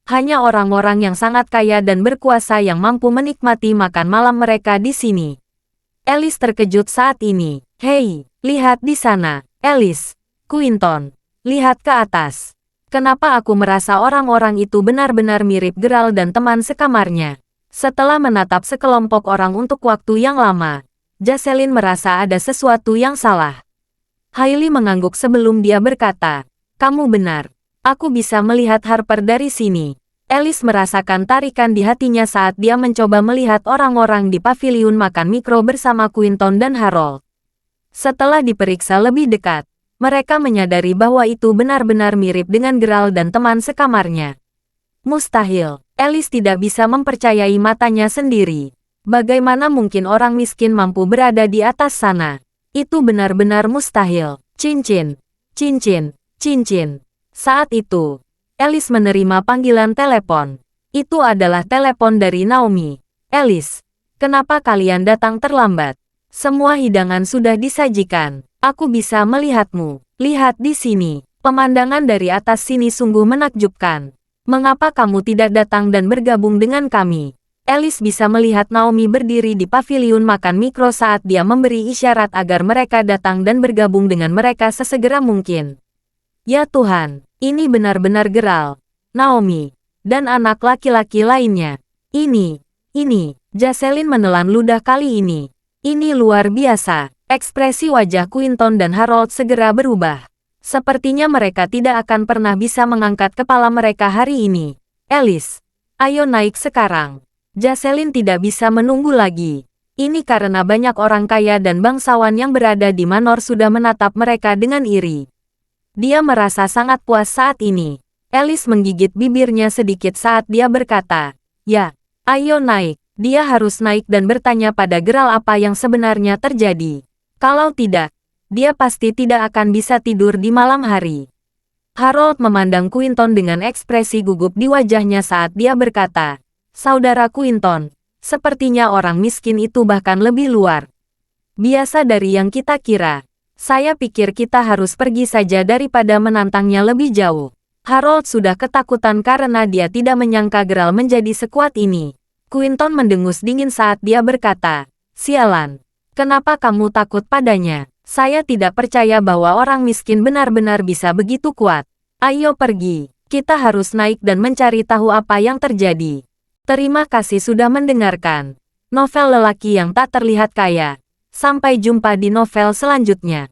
Hanya orang-orang yang sangat kaya dan berkuasa yang mampu menikmati makan malam mereka di sini. Alice terkejut saat ini. Hei, lihat di sana. Alice, Quinton, lihat ke atas. Kenapa aku merasa orang-orang itu benar-benar mirip Geralt dan teman sekamarnya? Setelah menatap sekelompok orang untuk waktu yang lama, Jocelyn merasa ada sesuatu yang salah. Hailey mengangguk sebelum dia berkata, "Kamu benar. Aku bisa melihat Harper dari sini." Alice merasakan tarikan di hatinya saat dia mencoba melihat orang-orang di paviliun makan mikro bersama Quinton dan Harold. Setelah diperiksa lebih dekat, mereka menyadari bahwa itu benar-benar mirip dengan Geralt dan teman sekamarnya. Mustahil. Alice tidak bisa mempercayai matanya sendiri. Bagaimana mungkin orang miskin mampu berada di atas sana? Itu benar-benar mustahil. Cincin, cincin, cincin. Saat itu, Alice menerima panggilan telepon. Itu adalah telepon dari Naomi. Alice, kenapa kalian datang terlambat? Semua hidangan sudah disajikan. Aku bisa melihatmu. Lihat di sini. Pemandangan dari atas sini sungguh menakjubkan. Mengapa kamu tidak datang dan bergabung dengan kami? Alice bisa melihat Naomi berdiri di paviliun makan mikro saat dia memberi isyarat agar mereka datang dan bergabung dengan mereka sesegera mungkin. Ya Tuhan, ini benar-benar Geralt, Naomi, dan anak laki-laki lainnya. Ini, Jocelyn menelan ludah kali ini. Ini luar biasa. Ekspresi wajah Quinton dan Harold segera berubah. Sepertinya mereka tidak akan pernah bisa mengangkat kepala mereka hari ini. Alice, ayo naik sekarang. Jocelyn tidak bisa menunggu lagi. Ini karena banyak orang kaya dan bangsawan yang berada di Manor sudah menatap mereka dengan iri. Dia merasa sangat puas saat ini. Alice menggigit bibirnya sedikit saat dia berkata, "Ya, ayo naik." Dia harus naik dan bertanya pada Geralt apa yang sebenarnya terjadi. Kalau tidak, dia pasti tidak akan bisa tidur di malam hari. Harold memandang Quinton dengan ekspresi gugup di wajahnya saat dia berkata, "Saudara Quinton, sepertinya orang miskin itu bahkan lebih luar biasa dari yang kita kira. Saya pikir kita harus pergi saja daripada menantangnya lebih jauh." Harold sudah ketakutan karena dia tidak menyangka Geralt menjadi sekuat ini. Quinton mendengus dingin saat dia berkata, "Sialan. Kenapa kamu takut padanya? Saya tidak percaya bahwa orang miskin benar-benar bisa begitu kuat. Ayo pergi. Kita harus naik dan mencari tahu apa yang terjadi." Terima kasih sudah mendengarkan novel lelaki yang tak terlihat kaya. Sampai jumpa di novel selanjutnya.